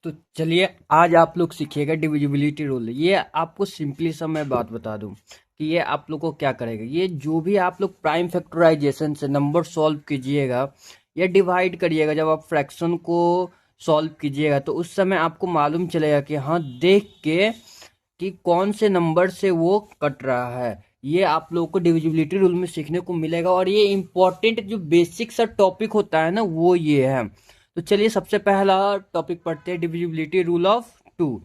तो चलिए आज आप लोग सीखिएगा डिविजिबिलिटी रूल। ये आपको सिंपली सा मैं बात बता दूं कि ये आप लोग को क्या करेगा। ये जो भी आप लोग प्राइम फैक्टराइजेशन से नंबर सॉल्व कीजिएगा या डिवाइड करिएगा, जब आप फ्रैक्शन को सॉल्व कीजिएगा तो उस समय आपको मालूम चलेगा कि हाँ, देख के कि कौन से नंबर से वो कट रहा है। ये आप लोगों को डिविजिबिलिटी रूल में सीखने को मिलेगा और ये इम्पोर्टेंट जो बेसिक सा टॉपिक होता है ना, वो ये है। तो चलिए सबसे पहला टॉपिक पढ़ते हैं, डिविजिबिलिटी रूल ऑफ टू।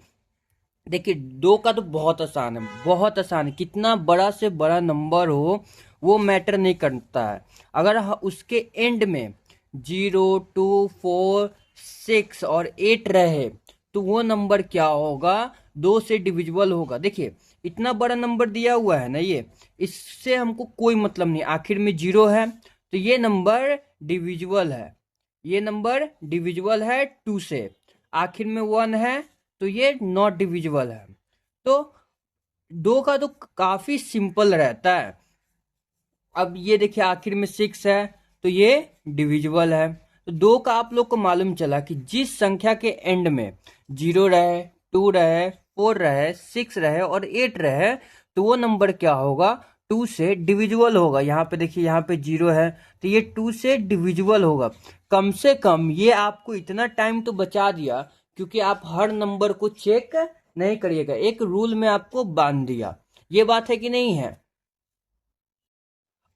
देखिए, दो का तो बहुत आसान है, बहुत आसान है। कितना बड़ा से बड़ा नंबर हो वो मैटर नहीं करता है। अगर उसके एंड में 0, 2, 4, 6 और 8 रहे तो वो नंबर क्या होगा, दो से डिविजिबल होगा। देखिए, इतना बड़ा नंबर दिया हुआ है ना, ये इससे हमको कोई मतलब नहीं। आखिर में 0 है तो ये नंबर डिविजिबल है, ये नंबर डिविजिबल है 2 से। आखिर में 1 है तो ये नॉट डिविजिबल है। तो दो का तो काफी सिंपल रहता है। अब ये देखिए, आखिर में 6 है तो ये डिविजिबल है। तो दो का आप लोग को मालूम चला कि जिस संख्या के एंड में 0 रहे, 2 रहे, 4 रहे, 6 रहे और 8 रहे तो वो नंबर क्या होगा, 2 से डिविजिबल होगा। यहाँ पे देखिए, यहाँ पे 0 है तो ये 2 से डिविजिबल होगा। कम से कम ये आपको इतना टाइम तो बचा दिया, क्योंकि आप हर नंबर को चेक नहीं करिएगा, एक रूल में आपको बांध दिया। ये बात है कि नहीं है।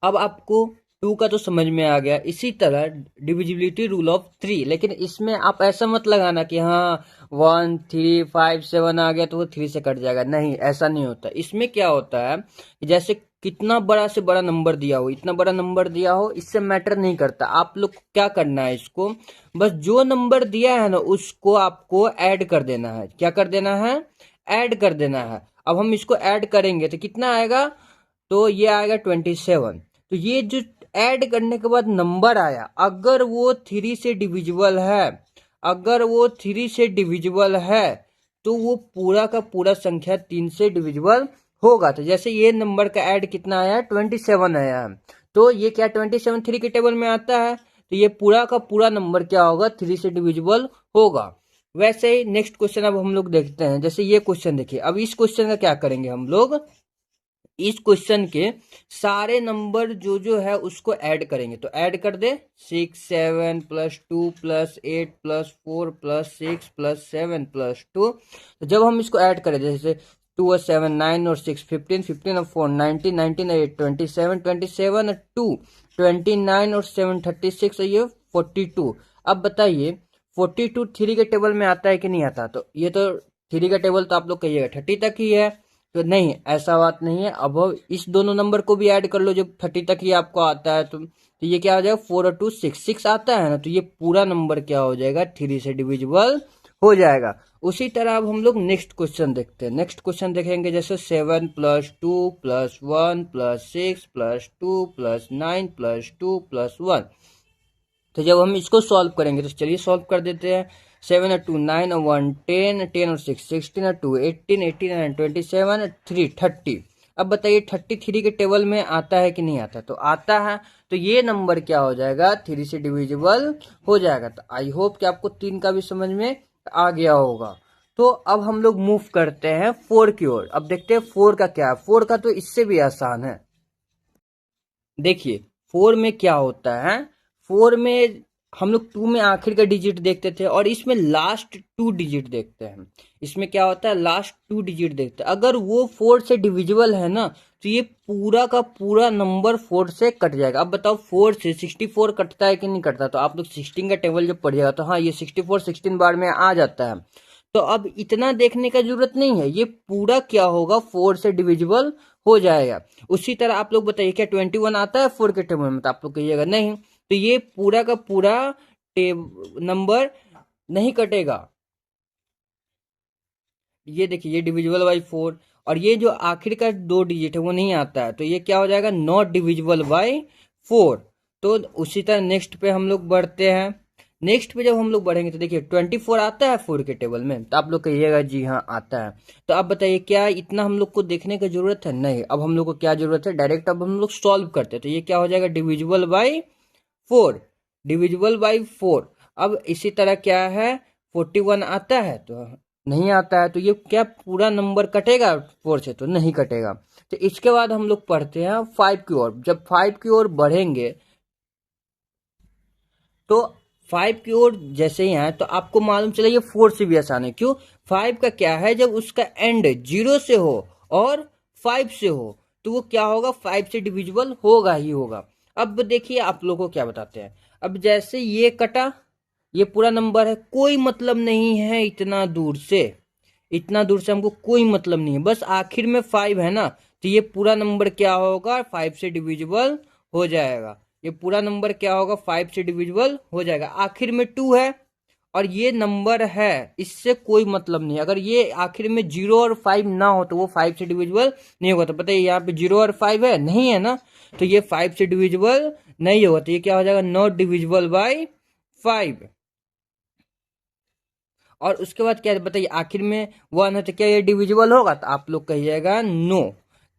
अब आपको टू का तो समझ में आ गया। इसी तरह डिविजिबिलिटी रूल ऑफ थ्री, लेकिन इसमें आप ऐसा मत लगाना कि हाँ 1, 3, 5, 7 आ गया तो वो 3 से कट जाएगा। नहीं, ऐसा नहीं होता। इसमें क्या होता है, जैसे कितना बड़ा से बड़ा नंबर दिया हो, इतना बड़ा नंबर दिया हो, इससे मैटर नहीं करता। आप लोग क्या करना है, इसको बस जो नंबर दिया है ना उसको आपको ऐड कर देना है। क्या कर देना है, ऐड कर देना है। अब हम इसको ऐड करेंगे तो कितना आएगा, तो ये आएगा 27। तो ये जो ऐड करने के बाद नंबर आया, अगर वो 3 से डिविजिबल है, अगर वो 3 से डिविजिबल है तो वो पूरा का पूरा संख्या 3 से डिविजिबल होगा। तो जैसे ये नंबर का ऐड कितना आया, 27 आया है, तो ये क्या 27 3 के टेबल में आता है, तो ये पूरा का पूरा नंबर क्या होगा, 3 से डिविजिबल होगा। वैसे ही नेक्स्ट क्वेश्चन अब हम लोग देखते हैं। जैसे ये क्वेश्चन देखिए, अब इस क्वेश्चन का क्या करेंगे हम लोग, इस क्वेश्चन के सारे नंबर जो जो है उसको ऐड करेंगे। तो ऐड कर दे, 6 7 + 2 + 8 + 4 + 6 + 7 + 2। तो जब हम इसको ऐड करें, जैसे 2 और 7 9 और 6 15, 15 और 4 19, 19 और 8 27, 27 और 2 29 और 7 36 और ये 42। अब बताइए 42 3 के टेबल में आता है कि नहीं आता। तो ये तो 3 का टेबल तो आप लोग कहिएगा 30 तक ही है। तो नहीं, ऐसा बात नहीं है। अब इस दोनों नंबर को भी ऐड कर लो, जब 30 तक ही आपको आता है तो ये क्या हो जाएगा, 4 और 2 6 6 आता है ना, तो ये पूरा नंबर क्या हो जाएगा, 3 से डिविजिबल हो जाएगा। उसी तरह अब हम लोग नेक्स्ट क्वेश्चन देखते हैं। नेक्स्ट क्वेश्चन देखेंगे, जैसे 7 + 2 + 1 + 6 + 2 + 9 + 2 + 1। तो जब हम इसको सॉल्व करेंगे तो चलिए सॉल्व कर देते हैं। 7 और 2 9 और 1 10, 10 और 6 16 और 2 18, 18 और 27 और 3 30। अब बताइए 33 के टेबल में आता है कि नहीं आता। तो आता है, तो ये नंबर क्या हो जाएगा, 3 से डिविजिबल हो जाएगा। तो आई होप कि आपको 3 का भी समझ में आ गया होगा। तो अब हम लोग मूव करते हैं 4 की ओर। अब देखते हैं 4 का क्या है। 4 का तो इससे भी आसान है। देखिए 4 में क्या होता है, 4 में हम लोग 2 में आखिर का डिजिट देखते थे और इसमें लास्ट 2 डिजिट देखते हैं। इसमें क्या होता है, लास्ट 2 डिजिट देखते हैं। अगर वो 4 से डिविजिबल है ना तो ये पूरा का पूरा नंबर 4 से कट जाएगा। अब बताओ 4 से 64 कटता है कि नहीं कटता। तो आप लोग 16 का टेबल जब पढ़िएगा तो हाँ, ये 64 16 बार में आ जाता है। तो अब इतना देखने का जरूरत नहीं है, ये पूरा क्या होगा, 4 से डिविजिबल हो जाएगा। उसी तरह आप लोग बताइए, क्या 21 आता है 4 के टेबल में। तो आप लोग कहिएगा नहीं, तो ये पूरा का पूरा नंबर नहीं कटेगा। ये देखिए, ये डिविजिबल बाई 4, और ये जो आखिर का 2 डिजिट है वो नहीं आता है, तो ये क्या हो जाएगा, नॉट डिविजिबल बाई 4। तो उसी तरह नेक्स्ट पे हम लोग बढ़ते हैं। नेक्स्ट पे जब हम लोग बढ़ेंगे तो देखिए 24 आता है 4 के टेबल में। तो आप लोग कहिएगा जी हाँ आता है। तो आप बताइए, क्या इतना हम लोग को देखने की जरूरत है, नहीं। अब हम लोग को क्या जरूरत है, डायरेक्ट अब हम लोग सॉल्व करते हैं। तो ये क्या हो जाएगा, डिविजिबल बाई 4, डिविजिबल बाई 4। अब इसी तरह क्या है, 41 आता है तो नहीं आता है, तो ये क्या पूरा नंबर कटेगा 4 से? तो नहीं कटेगा। तो इसके बाद हम लोग पढ़ते हैं 5 की ओर। जब 5 की ओर बढ़ेंगे तो 5 की ओर जैसे ही आए तो आपको मालूम चला ये 4 से भी आसान है। क्यों? 5 का क्या है, जब उसका एंड 0 से हो और 5 से हो तो वो क्या होगा, 5 से डिविजिबल होगा ही होगा। अब देखिए आप लोगों को क्या बताते हैं। अब जैसे ये कटा, ये पूरा नंबर है, कोई मतलब नहीं है इतना दूर से, इतना दूर से हमको कोई मतलब नहीं है, बस आखिर में 5 है ना, तो ये पूरा नंबर क्या होगा, 5 से डिविजिबल हो जाएगा। ये पूरा नंबर क्या होगा, 5 से डिविजिबल हो जाएगा। आखिर में 2 है और ये नंबर है, इससे कोई मतलब नहीं। अगर ये आखिर में 0 और 5 ना हो तो वो 5 से डिविजिबल नहीं होगा। तो बताइए यहाँ पे 0 और 5 है, नहीं है ना, तो ये 5 से डिविजिबल नहीं होगा। तो ये क्या हो जाएगा, नॉट डिविजिबल बाय 5। और उसके बाद क्या बताइए, आखिर में 1 है तो क्या ये डिविजिबल होगा? तो आप लोग कहिएगा नो।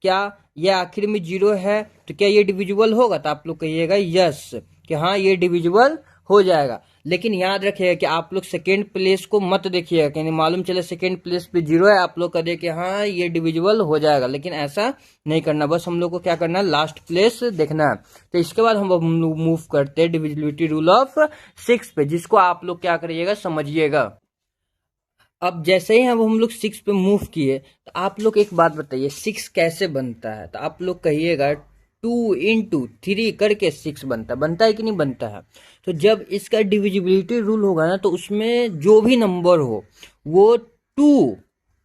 क्या ये आखिर में 0 है तो क्या ये डिविजिबल होगा? तो आप लोग कहिएगा यस, कि हाँ ये डिविजिबल हो जाएगा। लेकिन याद रखिएगा कि आप लोग सेकेंड प्लेस को मत देखिएगा, कहीं मालूम चले सेकेंड प्लेस पे 0 है, आप लोग कहिए कि हाँ ये डिविजिबल हो जाएगा, लेकिन ऐसा नहीं करना। बस हम लोग को क्या करना है, लास्ट प्लेस देखना है। तो इसके बाद हम मूव करते हैं डिविजिबिलिटी रूल ऑफ 6 पे, जिसको आप लोग क्या करिएगा, समझिएगा। अब जैसे ही हम लोग 6 पे मूव किए तो आप लोग एक बात बताइए, 6 कैसे बनता है? तो आप लोग कहिएगा 2 इंटू 3 करके 6 बनता है कि नहीं बनता है? तो जब इसका डिविजिबिलिटी रूल होगा ना, तो उसमें जो भी नंबर हो वो 2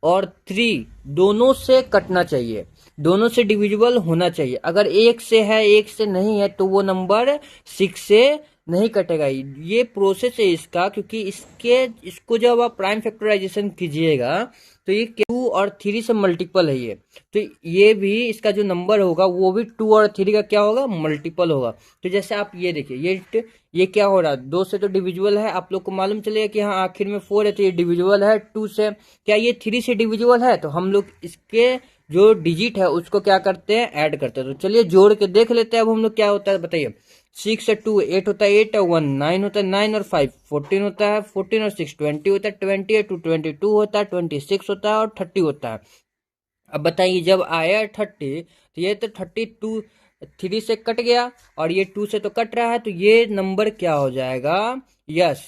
और 3 दोनों से कटना चाहिए, दोनों से डिविजिबल होना चाहिए। अगर एक से है एक से नहीं है तो वो नंबर 6 से नहीं कटेगा। ये प्रोसेस है इसका, क्योंकि इसको जब आप प्राइम फैक्टराइजेशन कीजिएगा तो ये 2 और 3 से मल्टीपल है ये, तो ये भी इसका जो नंबर होगा वो भी 2 और 3 का क्या होगा, मल्टीपल होगा। तो जैसे आप ये देखिए, ये क्या हो रहा है, 2 से तो डिविजिबल है, आप लोग को मालूम चलेगा कि हाँ आखिर में 4 है तो ये डिविजिबल है 2 से। क्या ये 3 से डिविजिबल है? तो हम लोग इसके जो डिजिट है उसको क्या करते हैं, ऐड करते हैं। तो चलिए जोड़ के देख लेते हैं अब हम लोग क्या होता है, बताइए। 6 से 2 8 होता है, 8 और 1 9 होता है, 9 और 5 14 होता है, 14 और 6 20 होता है, 20 और 2 22 होता है, 26 होता है और 30 होता है। अब बताइए जब आया 30 तो ये तो 32 3 से कट गया और ये 2 से तो कट रहा है, तो ये नंबर क्या हो जाएगा, यस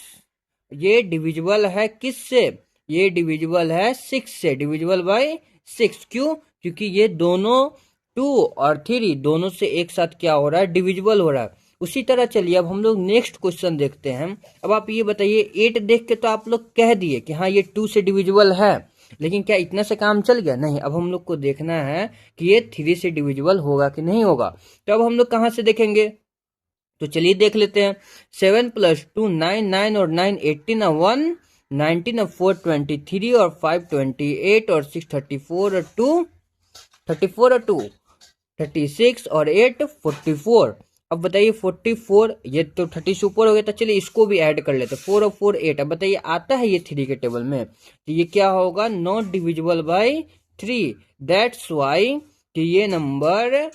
ये डिविजिबल है किससे, ये डिविजिबल है 6 से, डिविजिबल बाय 6। क्यों? क्योंकि ये दोनों 2 और 3 दोनों से एक साथ क्या हो रहा है, डिविजिबल हो रहा है। उसी तरह चलिए अब हम लोग नेक्स्ट क्वेश्चन देखते हैं। अब आप ये बताइए, 8 देख के तो आप लोग कह दिए कि हाँ ये 2 से डिविजिबल है, लेकिन क्या इतना से काम चल गया? नहीं। अब हम लोग को देखना है कि ये 3 से डिविजिबल होगा कि नहीं होगा। तो अब हम लोग कहाँ से देखेंगे, तो चलिए देख लेते हैं। 7 + 2 9 9 और 9 18 और 1 19 और 4 23 और 5 28 और 6 34 और 2 34 और 2 36 और 8 44। अब बताइए 44, ये तो 30 से ऊपर हो गया, तो चलिए इसको भी ऐड कर लेते हैं। 4 और 4 8। अब बताइए आता है ये 3 के टेबल में, तो ये क्या होगा, not divisible by 3। That's why कि ये नंबर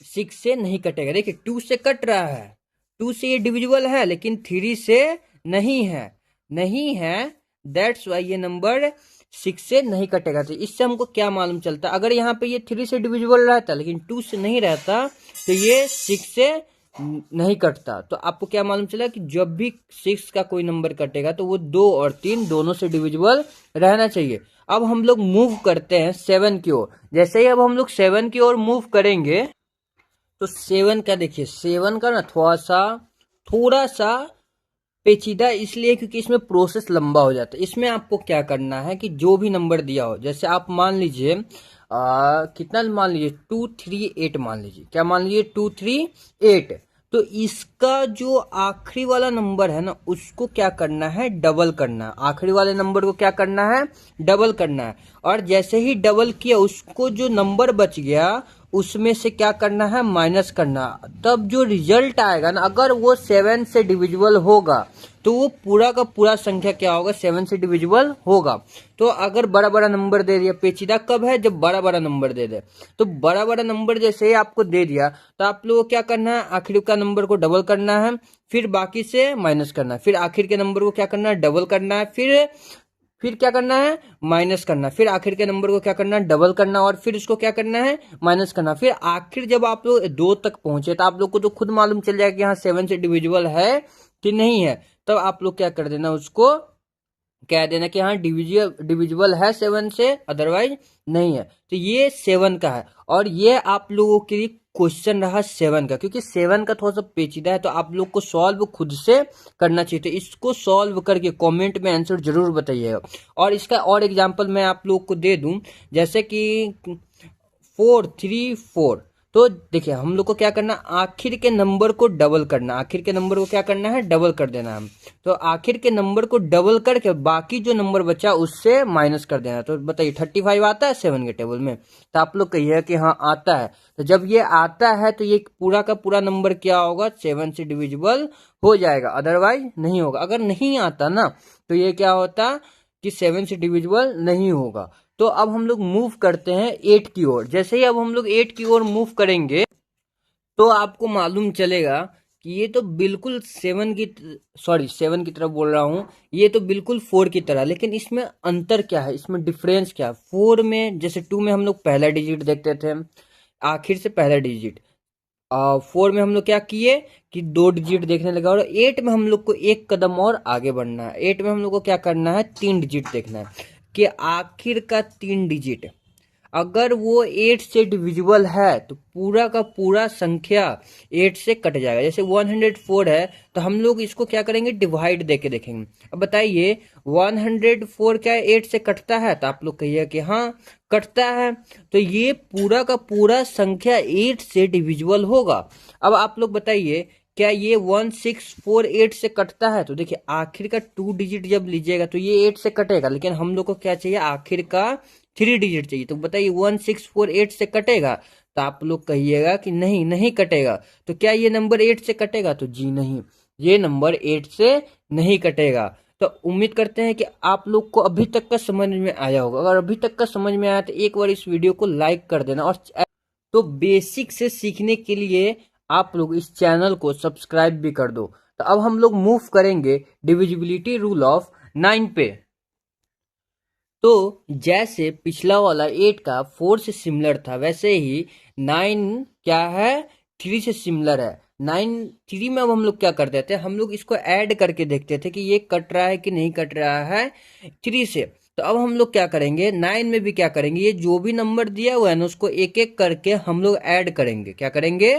6 से नहीं कटेगा। देखिए 2 से कट रहा है, 2 से ये डिविजिबल है, लेकिन 3 से नहीं है, नहीं है। दैट्स वाई ये नंबर 6 से नहीं कटेगा। तो इससे हमको क्या मालूम चलता, अगर यहाँ पे ये 3 से डिविजिबल रहता लेकिन 2 से नहीं रहता तो ये 6 से नहीं कटता। तो आपको क्या मालूम चला कि जब भी 6 का कोई नंबर कटेगा तो वो 2 और 3 दोनों से डिविजिबल रहना चाहिए। अब हम लोग मूव करते हैं 7 की ओर। जैसे ही अब हम लोग 7 की ओर मूव करेंगे तो 7 का देखिए, 7 का ना थोड़ा सा पेचीदा इसलिए क्योंकि इसमें प्रोसेस लंबा हो जाता है। इसमें आपको क्या करना है कि जो भी नंबर दिया हो, जैसे आप मान लीजिए कितना मान लीजिए 2 3 8 मान लीजिए, क्या मान लीजिए 2 3 8, तो इसका जो आखिरी वाला नंबर है ना उसको क्या करना है, डबल करना है। आखिरी वाले नंबर को क्या करना है, डबल करना है। और जैसे ही डबल किया उसको जो नंबर बच गया उसमें से क्या करना है, माइनस करना। तब जो रिजल्ट आएगा ना, अगर वो 7 से डिविजिबल होगा तो वो पूरा का पूरा संख्या क्या होगा, 7 से डिविजिबल होगा। तो अगर बड़ा बड़ा नंबर दे दिया, पेचीदा कब है, जब बड़ा बड़ा नंबर दे दे। तो बड़ा बड़ा नंबर जैसे ही आपको दे दिया तो आप लोगों को क्या करना है, आखिर का नंबर को डबल करना है, फिर बाकी से माइनस करना है, फिर आखिर के नंबर को क्या करना है, डबल करना है, फिर क्या करना है, माइनस करना, फिर आखिर के नंबर को क्या करना है, डबल करना, और फिर उसको क्या करना है, माइनस करना। फिर आखिर जब आप लोग 2 तक पहुंचे तो आप लोग को तो खुद मालूम चल जाएगा कि यहाँ 7 से डिविजिबल है कि नहीं है। तब आप लोग क्या कर देना, उसको कह देना कि हाँ डिविजिबल है 7 से, अदरवाइज नहीं है। तो ये 7 का है, और ये आप लोगों के लिए क्वेश्चन रहा 7 का, क्योंकि 7 का थोड़ा सा पेचीदा है तो आप लोग को सॉल्व खुद से करना चाहिए। तो इसको सॉल्व करके कमेंट में आंसर जरूर बताइएगा। और इसका और एग्जांपल मैं आप लोग को दे दूं, जैसे कि 434। तो देखिए हम लोग को क्या करना, आखिर के नंबर को डबल करना, आखिर के नंबर को क्या करना है, डबल कर देना है। तो आखिर के नंबर को डबल करके बाकी जो नंबर बचा उससे माइनस कर देना। तो बताइए 35 आता है 7 के टेबल में, तो आप लोग कहिए कि हाँ आता है। तो जब ये आता है तो ये पूरा का पूरा नंबर क्या होगा, 7 से डिविजिबल हो जाएगा, अदरवाइज नहीं होगा। अगर नहीं आता ना तो ये क्या होता कि 7 से डिविजिबल नहीं होगा। तो अब हम लोग मूव करते हैं 8 की ओर। जैसे ही अब हम लोग 8 की ओर मूव करेंगे तो आपको मालूम चलेगा कि ये तो बिल्कुल 7 की तरफ बोल रहा हूँ, ये तो बिल्कुल 4 की तरह। लेकिन इसमें अंतर क्या है, इसमें डिफरेंस क्या है। 4 में जैसे 2 में हम लोग पहला डिजिट देखते थे, आखिर से पहला डिजिट। 4 में हम लोग क्या किए कि 2 डिजिट देखने लगा, और 8 में हम लोग को एक कदम और आगे बढ़ना है। 8 में हम लोग को क्या करना है, 3 डिजिट देखना है कि आखिर का 3 डिजिट अगर वो 8 से डिविजिबल है तो पूरा का पूरा संख्या 8 से कट जाएगा। जैसे 104 है तो हम लोग इसको क्या करेंगे, डिवाइड देके देखेंगे। अब बताइए 104 क्या 8 से कटता है, तो आप लोग कहिए कि हाँ कटता है। तो ये पूरा का पूरा संख्या 8 से डिविजिबल होगा। अब आप लोग बताइए क्या ये 1648 से कटता है। तो देखिए आखिर का 2 डिजिट जब लीजिएगा तो ये 8 से कटेगा, लेकिन हम लोग को क्या चाहिए, आखिर का 3 डिजिट चाहिए। तो बताइए 1648 से कटेगा, तो आप लोग कहिएगा कि नहीं नहीं कटेगा। तो क्या ये नंबर 8 से कटेगा, तो जी नहीं, ये नंबर 8 से नहीं कटेगा। तो उम्मीद करते हैं कि आप लोग को अभी तक का समझ में आया होगा। अगर अभी तक का समझ में आया तो एक बार इस वीडियो को लाइक कर देना। और तो बेसिक से सीखने के लिए आप लोग इस चैनल को सब्सक्राइब भी कर दो। तो अब हम लोग मूव करेंगे डिविजिबिलिटी रूल ऑफ 9 पे। तो जैसे पिछला वाला 8 का 4 से सिमिलर था, वैसे ही 9 क्या है, 3 से सिमिलर है। 9 3 में अब हम लोग क्या करते थे, हम लोग इसको ऐड करके देखते थे कि ये कट रहा है कि नहीं कट रहा है 3 से। तो अब हम लोग क्या करेंगे, 9 में भी क्या करेंगे, ये जो भी नंबर दिया हुआ है ना उसको एक एक करके हम लोग ऐड करेंगे। क्या करेंगे,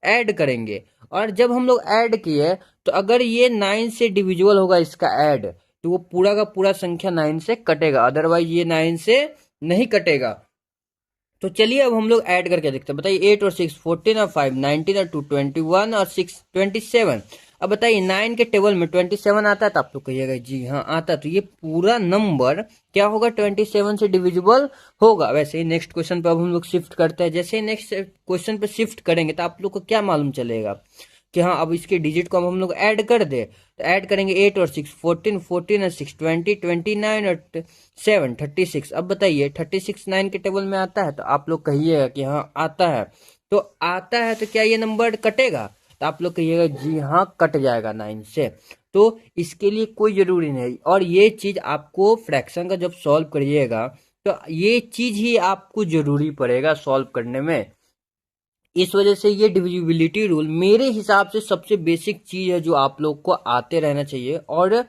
ऐड करेंगे। और जब हम लोग ऐड किए तो अगर ये 9 से डिविजिबल होगा इसका ऐड, तो वो पूरा का पूरा संख्या 9 से कटेगा, अदरवाइज ये 9 से नहीं कटेगा। तो चलिए अब हम लोग ऐड करके देखते हैं। बताइए 8 और 6 14 और 5 19 और 2 21 और 6 27। अब बताइए 9 के टेबल में 27 आता है, तो आप तो कहिएगा जी हाँ आता है। तो ये पूरा नंबर क्या होगा, 27 से डिविजिबल होगा। वैसे ही नेक्स्ट क्वेश्चन पे अब हम लोग शिफ्ट करते हैं। जैसे ही नेक्स्ट क्वेश्चन पे शिफ्ट करेंगे तो आप लोग को क्या मालूम चलेगा कि हाँ अब इसके डिजिट को हम लोग ऐड कर दे। तो ऐड करेंगे 8 और 6 14 14 और 6 20 29 और 7 36। अब बताइए 36 9 के टेबल में आता है, तो आप लोग कहिएगा कि हाँ आता है। तो आता है तो क्या ये नंबर कटेगा, तो आप लोग कहिएगा जी हाँ कट जाएगा 9 से। तो इसके लिए कोई जरूरी नहीं। और ये चीज आपको फ्रैक्शन का जब सॉल्व करिएगा तो ये चीज ही आपको जरूरी पड़ेगा सॉल्व करने में। इस वजह से ये डिविजिबिलिटी रूल मेरे हिसाब से सबसे बेसिक चीज है जो आप लोग को आते रहना चाहिए। और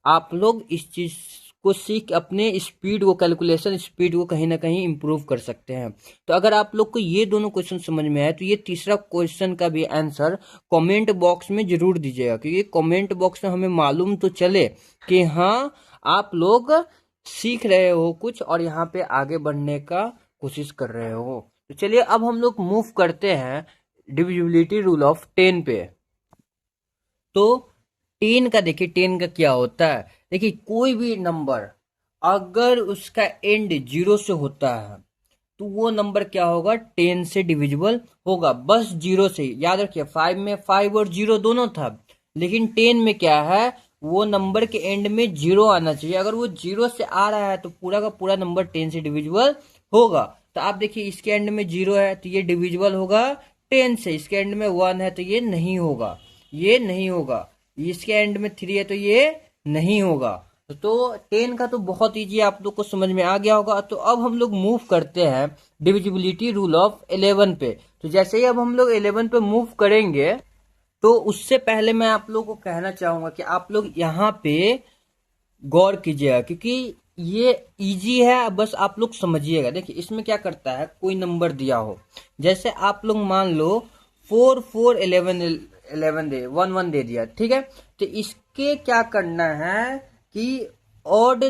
आप लोग इस चीज को सीख अपने स्पीड को, कैलकुलेशन स्पीड को कहीं ना कहीं इंप्रूव कर सकते हैं। तो अगर आप लोग को ये दोनों क्वेश्चन समझ में आए तो ये तीसरा क्वेश्चन का भी आंसर कमेंट बॉक्स में जरूर दीजिएगा, क्योंकि कमेंट बॉक्स में हमें मालूम तो चले कि हाँ आप लोग सीख रहे हो कुछ और यहाँ पे आगे बढ़ने का कोशिश कर रहे हो। तो चलिए अब हम लोग मूव करते हैं डिविजिबिलिटी रूल ऑफ 10 पे। तो 10 का देखिए 10 का क्या होता है। देखिए कोई भी नंबर अगर उसका एंड 0 से होता है तो वो नंबर क्या होगा, 10 से डिविजिबल होगा, बस 0 से। याद रखिए 5 में 5 और 0 दोनों था, लेकिन 10 में क्या है, वो नंबर के एंड में 0 आना चाहिए। अगर वो 0 से आ रहा है तो पूरा का पूरा नंबर 10 से डिविजिबल होगा। तो आप देखिए इसके एंड में 0 है तो ये डिविजिबल होगा 10 से, इसके एंड में 1 है तो ये नहीं होगा, ये नहीं होगा। इसके एंड में 3 है तो ये नहीं होगा। तो 10 का तो बहुत ईजी आप लोग को समझ में आ गया होगा। तो अब हम लोग मूव करते हैं डिविजिबिलिटी रूल ऑफ 11 पे। तो जैसे ही अब हम लोग 11 पे मूव करेंगे, तो उससे पहले मैं आप लोगों को कहना चाहूंगा कि आप लोग यहाँ पे गौर कीजिएगा, क्योंकि ये इजी है, बस आप लोग समझिएगा। देखिए इसमें क्या करता है, कोई नंबर दिया हो, जैसे आप लोग मान लो 4 4 11 11 दे 1 1 दे दिया, ठीक है। तो इसके क्या करना है कि ऑड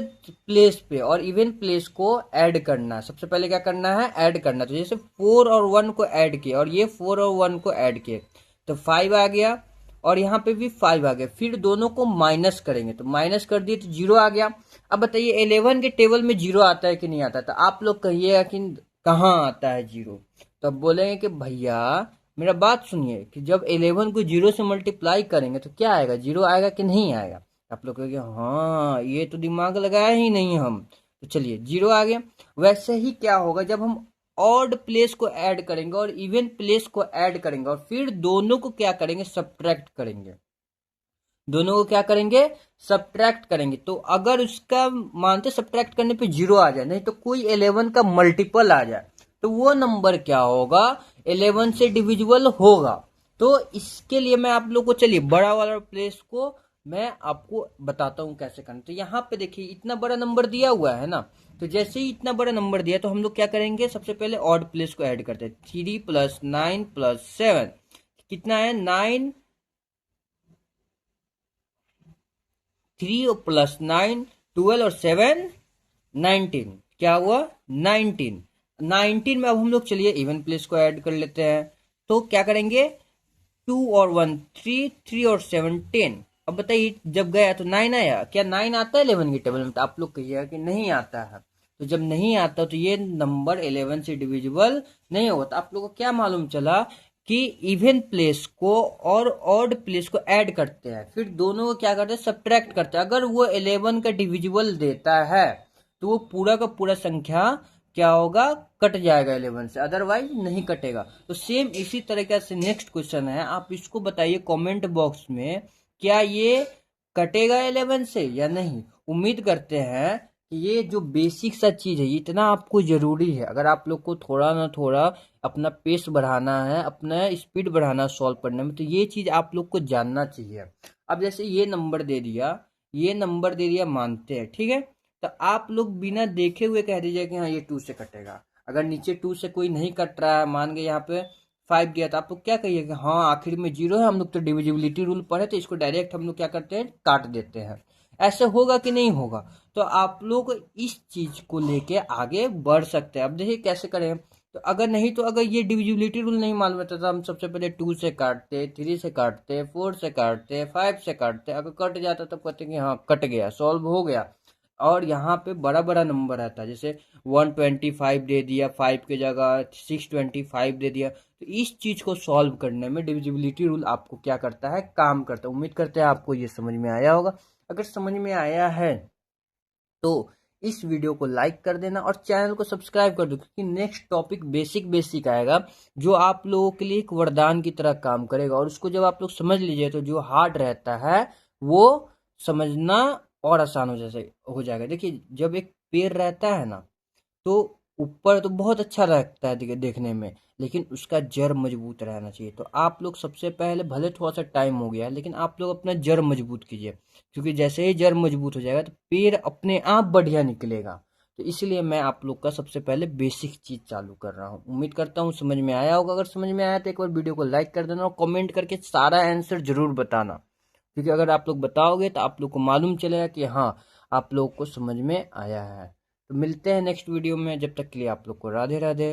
प्लेस पे और इवन प्लेस को ऐड करना है। सबसे पहले क्या करना है, ऐड करना। तो जैसे 4 और 1 को ऐड किए और ये 4 और 1 को ऐड किए तो 5 आ गया, और यहाँ पे भी 5 आ गया। फिर दोनों को माइनस करेंगे, तो माइनस कर दिए तो 0 आ गया। अब बताइए 11 के टेबल में 0 आता है कि नहीं आता? तो आप लोग कहिएगा कि कहाँ आता है 0। तो अब बोलेंगे कि भैया मेरा बात सुनिए कि जब 11 को 0 से मल्टीप्लाई करेंगे तो क्या आएगा, 0 आएगा कि नहीं आएगा? आप लोग कहेंगे हाँ ये तो दिमाग लगाया ही नहीं हम। तो चलिए 0 आ गया। वैसे ही क्या होगा जब हम ऑड प्लेस को ऐड करेंगे और इवन प्लेस को ऐड करेंगे और फिर दोनों को क्या करेंगे, सब्ट्रैक्ट करेंगे। दोनों को क्या करेंगे, सब्ट्रैक्ट करेंगे। तो अगर उसका मानते सब्ट्रैक्ट करने पे 0 आ जाए, नहीं तो कोई 11 का मल्टीपल आ जाए, तो वो नंबर क्या होगा, 11 से डिविजिबल होगा। तो इसके लिए मैं आप लोग को, चलिए बड़ा वाला प्लेस को मैं आपको बताता हूं कैसे करना। तो यहाँ पे देखिए इतना बड़ा नंबर दिया हुआ है ना, तो जैसे ही इतना बड़ा नंबर दिया तो हम लोग क्या करेंगे, सबसे पहले ऑड प्लेस को ऐड करते हैं। 3 + 9 + 7 कितना है, 9। 3 + 9 12 और 7 19, क्या हुआ 19। 19 में अब हम लोग चलिए इवन प्लेस को ऐड कर लेते हैं। तो क्या करेंगे, 2 और 1 3, 3 और 7 10। अब बताइए जब गया तो 9 आया, क्या 9 आता है 11 की टेबल में? तो आप लोग कहिएगा कि नहीं आता है। तो जब नहीं आता तो ये नंबर 11 से डिविजिबल नहीं होगा। तो आप लोगों को क्या मालूम चला कि इवन प्लेस को और ऑड प्लेस को ऐड करते हैं, फिर दोनों को क्या करते हैं, सब्ट्रैक्ट करते हैं। अगर वो 11 का डिविजिबल देता है तो वो पूरा का पूरा संख्या क्या होगा, कट जाएगा 11 से, अदरवाइज नहीं कटेगा। तो सेम इसी तरीके से नेक्स्ट क्वेश्चन है, आप इसको बताइए कमेंट बॉक्स में, क्या ये कटेगा 11 से या नहीं? उम्मीद करते हैं कि ये जो बेसिक सा चीज है इतना आपको जरूरी है। अगर आप लोग को थोड़ा ना थोड़ा अपना पेस बढ़ाना है, अपना स्पीड बढ़ाना सॉल्व करने में, तो ये चीज आप लोग को जानना चाहिए। अब जैसे ये नंबर दे दिया, ये नंबर दे दिया, मानते हैं ठीक है, तो आप लोग बिना देखे हुए कह दीजिए कि हाँ ये 2 से कटेगा। अगर नीचे 2 से कोई नहीं कट रहा है, मान गए यहाँ पे 5 दिया, तो आप लोग क्या कहिए कि हाँ आखिर में 0 है, हम लोग तो डिविजिबिलिटी रूल पढ़े तो इसको डायरेक्ट हम लोग क्या करते हैं, काट देते हैं। ऐसे होगा कि नहीं होगा? तो आप लोग इस चीज को लेके आगे बढ़ सकते हैं। अब देखिए कैसे करें। तो अगर नहीं, तो अगर ये डिविजिबिलिटी रूल नहीं मालूम होता तो हम सबसे पहले 2 से काटते, 3 से काटते, 4 से काटते, 5 से काटते। अगर कट जाता तो कहते कि हाँ कट गया, सॉल्व हो गया। और यहाँ पे बड़ा बड़ा नंबर आता है, जैसे 125 दे दिया, 5 की जगह 625 दे दिया। तो इस चीज को सॉल्व करने में डिविजिबिलिटी रूल आपको क्या करता है, काम करता है। उम्मीद करते हैं आपको ये समझ में आया होगा। अगर समझ में आया है तो इस वीडियो को लाइक कर देना और चैनल को सब्सक्राइब कर दो, क्योंकि नेक्स्ट टॉपिक बेसिक बेसिक आएगा जो आप लोगों के लिए एक वरदान की तरह काम करेगा। और उसको जब आप लोग समझ लीजिए तो जो हार्ड रहता है वो समझना और आसान हो जाएगा। देखिए जब एक पेड़ रहता है ना, तो ऊपर तो बहुत अच्छा लगता है देखने में, लेकिन उसका जड़ मजबूत रहना चाहिए। तो आप लोग सबसे पहले, भले थोड़ा सा टाइम हो गया लेकिन आप लोग अपना जड़ मजबूत कीजिए, क्योंकि जैसे ही जड़ मजबूत हो जाएगा तो पेड़ अपने आप बढ़िया निकलेगा। तो इसलिए मैं आप लोग का सबसे पहले बेसिक चीज चालू कर रहा हूँ। उम्मीद करता हूँ समझ में आया होगा। अगर समझ में आया तो एक बार वीडियो को लाइक कर देना और कमेंट करके सारा आंसर जरूर बताना, क्योंकि अगर आप लोग बताओगे तो आप लोग को मालूम चलेगा कि हाँ आप लोग को समझ में आया है। तो मिलते हैं नेक्स्ट वीडियो में, जब तक के लिए आप लोग को राधे राधे।